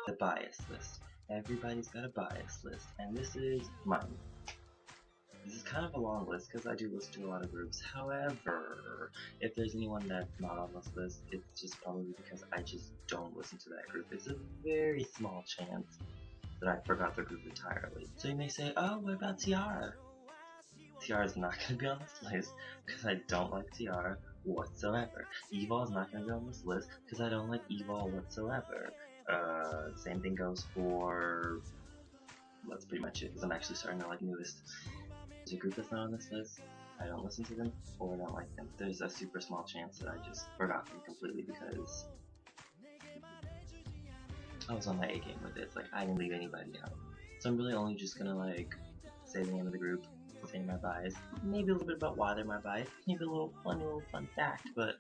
The bias list. Everybody's got a bias list, and this is mine. This is kind of a long list because I do listen to a lot of groups. However, if there's anyone that's not on this list, it's just probably because I just don't listen to that group. It's a very small chance that I forgot the group entirely. So you may say, oh, what about Tiara? Tiara is not going to be on this list because I don't like Tiara whatsoever. Evol is not going to be on this list because I don't like Evol whatsoever. Same thing goes for... That's pretty much it because I'm actually starting to like Newest. There's a group that's not on this list. I don't listen to them or I don't like them. There's a super small chance that I just forgot them completely because I was on my A game with it. It's like I didn't leave anybody out. So I'm really only just gonna like say the name of the group, say my bias, maybe a little bit about why they're my bias, maybe a little fun fact, but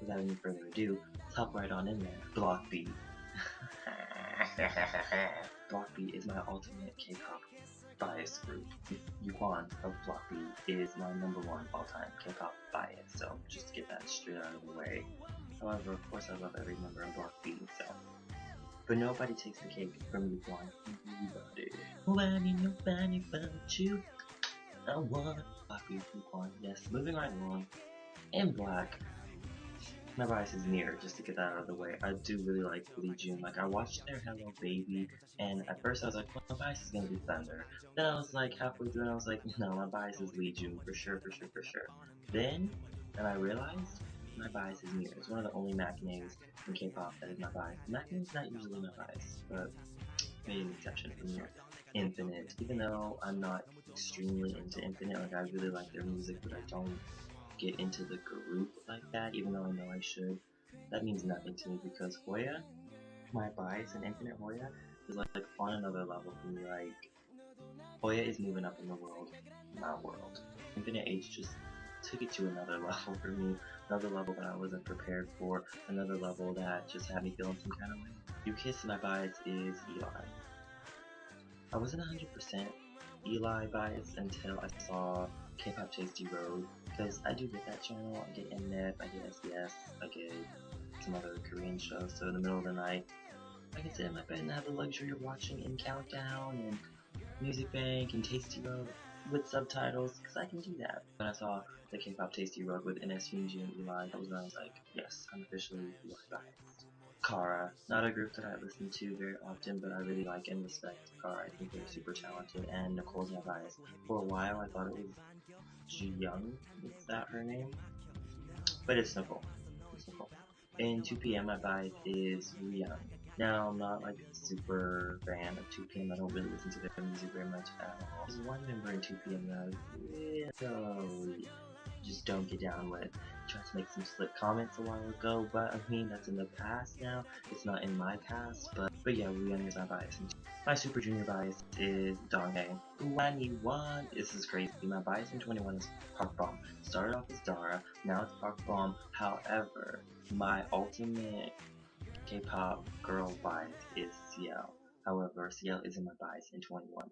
without any further ado, let's hop right on in there. Block B. Block B is my ultimate K-pop bias group. Yukwon of Block B is my #1 all-time K-pop bias, so just to get that straight out of the way. However, of course I love every member of Block B, so... But nobody takes the cake from Yukwon. Nobody. When nobody but you, I want Block B Yukwon. Yes, moving right along. In Black, my bias is Mirror, just to get that out of the way. I do really like Lee Jun. Like, I watched their Hello Baby, and at first I was like, well, my bias is gonna be Thunder. Then I was like, halfway through, and I was like, no, my bias is Lee Jun, for sure. Then I realized, my bias is Mirror. It's one of the only machinaes in K-pop that is my bias. Machinae's not usually my bias, but made an exception for Mirror. Infinite, even though I'm not extremely into Infinite, like, I really like their music, but I don't get into the group like that, even though I know I should. That means nothing to me because Hoya, my bias in Infinite Hoya, is like on another level for me. Like, Hoya is moving up in the world, my world. Infinite H just took it to another level for me, another level that I wasn't prepared for, another level that just had me feeling some kind of way. U-Kiss, my bias is Eli. I wasn't 100% Eli bias until I saw K-Pop Tasty Road, because I do get that channel. I get Mnet, I get SBS, I get some other Korean shows, so in the middle of the night, I can sit in my bed and have the luxury of watching In Countdown and Music Bank and Tasty Road with subtitles, because I can do that. When I saw the K-Pop Tasty Road with NS Yoonji and Eli, that was when I was like, yes, I'm officially Eli biased. Kara, not a group that I listen to very often, but I really like and respect Kara. I think they're super talented, and Nicole's my bias. For a while, I thought it was Ji Young, is that her name? But it's Nicole. In 2PM, my bias is Rihanna. Now, I'm not like a super fan of 2PM. I don't really listen to their music very much at all. There's one member in 2PM that I really just don't get down with. Tried to make some slick comments a while ago, but I mean, that's in the past now. It's not in my past, but yeah, Rihanna is my bias. My Super Junior bias is Donghae. 21. This is crazy. My bias in 21 is Park Bom. Started off as Dara, now it's Park Bom. However, my ultimate K-pop girl bias is CL. However, CL isn't my bias in 21.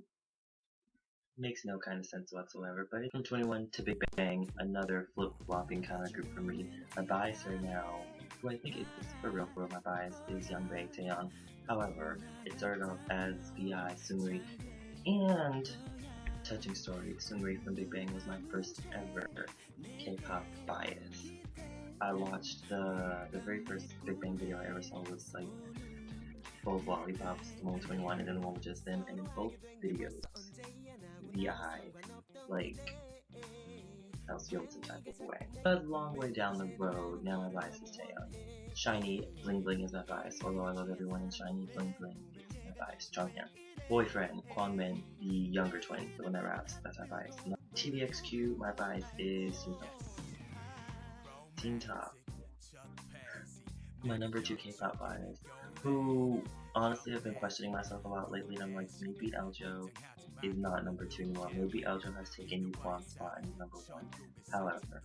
Makes no kind of sense whatsoever, but from 21 to Big Bang, another flip-flopping kind of group for me. My bias right now, who I think is for real, my bias is Youngbae Taeyeon. However, it started off as VI, Seungri, and touching story, Seungri from Big Bang was my first ever K-pop bias. I watched the very first Big Bang video I ever saw was like full of lollipops, the one with 21 and then the one with just them, and in both videos, VI, like, I was feeling some type of way. But a long way down the road, now my bias is Taeyeon. Shiny, Bling Bling is my bias, although I love everyone in Shiny, Bling Bling is my bias. Jonghyun. Boyfriend, Kwangmin, the younger twin, the one that raps, that's my bias. TVXQ, my bias is Suga. Teen Top, my #2 K-pop bias, who honestly I've been questioning myself a lot lately, and I'm like, maybe Aljo, is not number 2 anymore. Maybe Eljo has taken Yuquan's spot in number 1. However,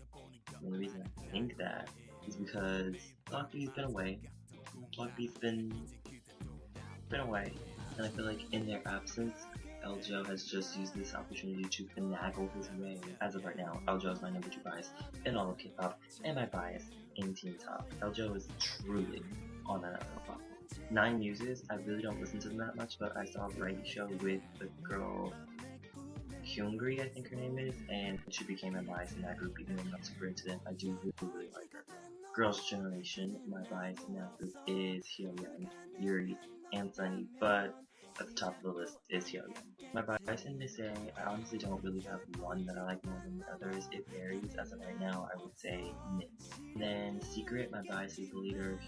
the reason I think that is because Block B's been away. Block B's been away, and I feel like in their absence, Eljo has just used this opportunity to finagle his way. As of right now, Eljo is my number 2 bias in all of K-pop, and my bias in Teen Top. Eljo is truly on another level. 9 Muses, I really don't listen to them that much, but I saw a variety show with the girl Kyungri, I think her name is, and she became my bias in that group, even though I'm not super into them. I do really like her. Girls' Generation, my bias in that group is Hyoyeon, Yuri, and Sunny, but at the top of the list is Hyoyeon. My bias in Miss A, I honestly don't really have one that I like more than the others. It varies. As of right now, I would say Miss. Then Secret, my bias is the leader,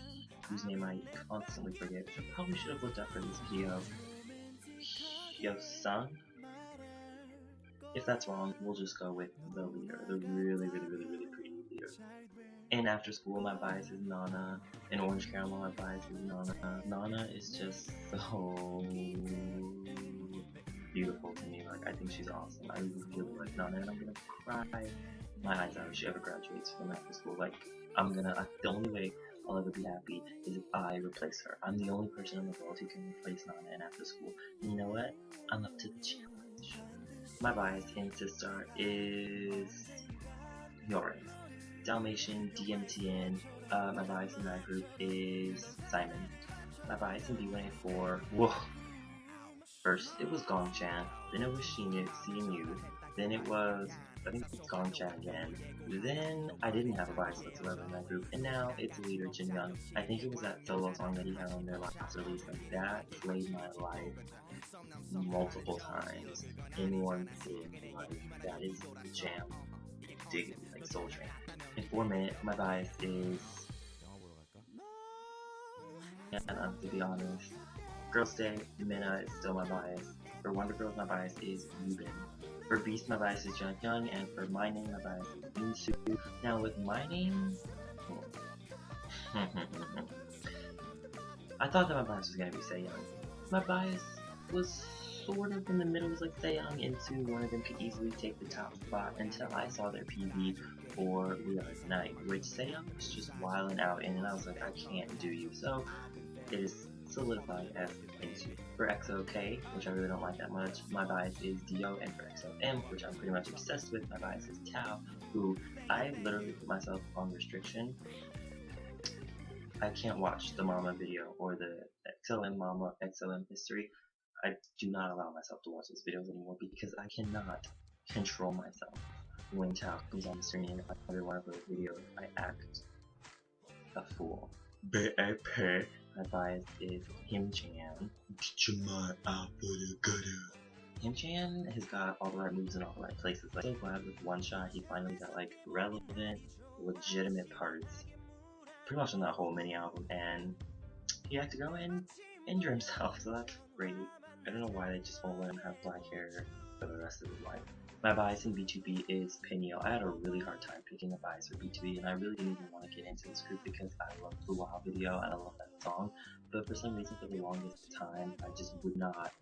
whose name I constantly forget, which I probably should have looked up for this video. Hyo-sung? If that's wrong, we'll just go with the leader, the really pretty leader. And After School, my bias is Nana. In Orange Caramel, my bias is Nana. Nana is just so beautiful to me. Like, I think she's awesome. I really like Nana, and I'm gonna cry my eyes out if she ever graduates from After School. Like, the only way I'll ever be happy is if I replace her. I'm the only person in the world who can replace Nana in After School. And you know what? I'm up to the challenge. My bias in Sistar is Yorin. Dalmatian, DMTN, my bias in that group is Simon. My bias in B1A4, whoa. First it was Gongchan, then it was CNU, then it was, I think it's Gongchan again. Then I didn't have a bias whatsoever in that group, and now it's leader Jinyoung. I think it was that solo song that he had on their last release, like that played my life multiple times in one sitting. Like, that is jam. Dig it, like Soul Train. In 4 Minute, my bias is, and to be honest, Girls' Day, Minna is still my bias. For Wonder Girls, my bias is Yubin. For Beast, my bias is Junghyun, and for My Name, my bias is Insu. Now with My Name, I thought that my bias was gonna be Saeyoung. My bias was sort of in the middle, was like Saeyoung, Insu. One of them could easily take the top spot until I saw their PV for We Are Tonight, which Saeyoung was just wilding out in, and I was like, I can't do you. So it is solidified as Insu. For XOK, which I really don't like that much, my bias is Dio, and for XOM, which I'm pretty much obsessed with, my bias is Tao, who I literally put myself on restriction. I can't watch the Mama video or the XOM Mama XOM history. I do not allow myself to watch those videos anymore because I cannot control myself. When Tao comes on the screen in every one of those videos, I act a fool. My bias is Himchan. Himchan has got all the right moves in all the right places. Like, so glad with One Shot he finally got like relevant, legitimate parts pretty much on that whole mini album, and he had to go and injure himself, so that's great. I don't know why they just won't let him have black hair for the rest of his life. My bias in B2B is Peniel. I had a really hard time picking a bias for B2B, and I really didn't even want to get into this group because I love the WoW video and I love that song, but for some reason, for the longest time, I just would not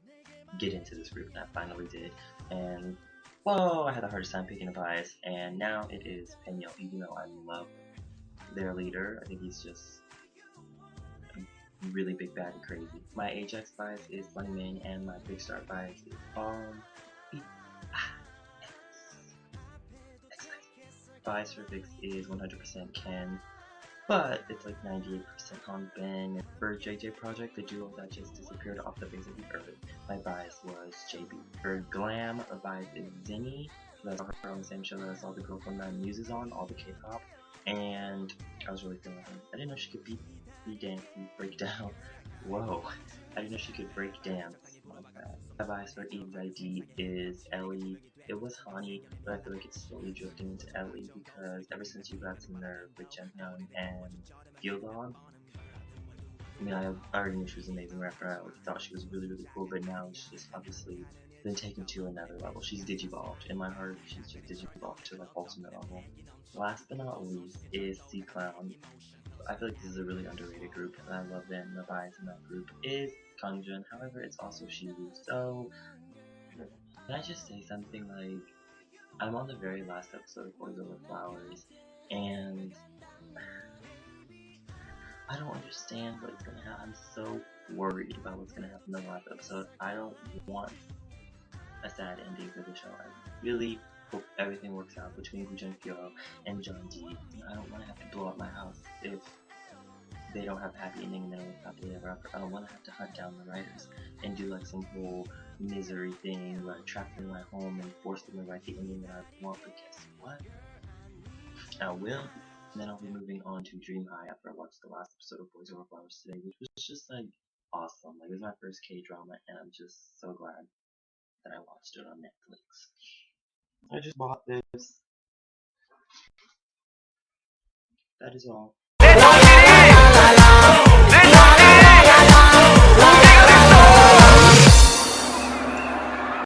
get into this group, and I finally did, and whoa, I had the hardest time picking a bias, and now it is Peniel, even though I love their leader. I think he's just really big, bad, and crazy. My Ajax bias is Bunny Man, and my Big Star bias is bias for Vix is 100% Ken, but it's like 98% on Ben. For JJ Project, the duo that just disappeared off the face of the earth, my bias was JB. For Glam, my bias is Zinni, because I saw her on the same show that I saw the girl from 9 Muses on, all the K-pop, and I was really feeling her. I didn't know she could break down. Whoa, I didn't know she could break dance like that. My bias for Eve's ID is Ellie. It was Hani, but I feel like it's slowly drifting into Ellie because ever since you got to Nerve with Junghyun and Gildon, I mean, I already knew she was an amazing rapper. I thought she was really cool, but now she's obviously been taken to another level. She's digivolved. In my heart, she's just digivolved to like ultimate level. Last but not least is C-Clown. I feel like this is a really underrated group, and I love them. The bias in that group is Kangjun. However, it's also Shibu. So can I just say something? Like, I'm on the very last episode of Boys Over Flowers, and I don't understand what's gonna happen. I'm so worried about what's gonna happen in the last episode. I don't want a sad ending for the show. I really hope everything works out between Gu Junpyo and John D. I don't want to have to blow up my house if they don't have a happy ending and they don't live happily ever after. I don't want to have to hunt down the writers and do like some whole misery thing where I trap them in my home and force them to write the ending that I want. But guess what? I will. And then I'll be moving on to Dream High after I watch the last episode of Boys Over Flowers today, which was just like awesome. Like, it was my first K-drama, and I'm just so glad that I watched it on Netflix. I just bought this. That is all.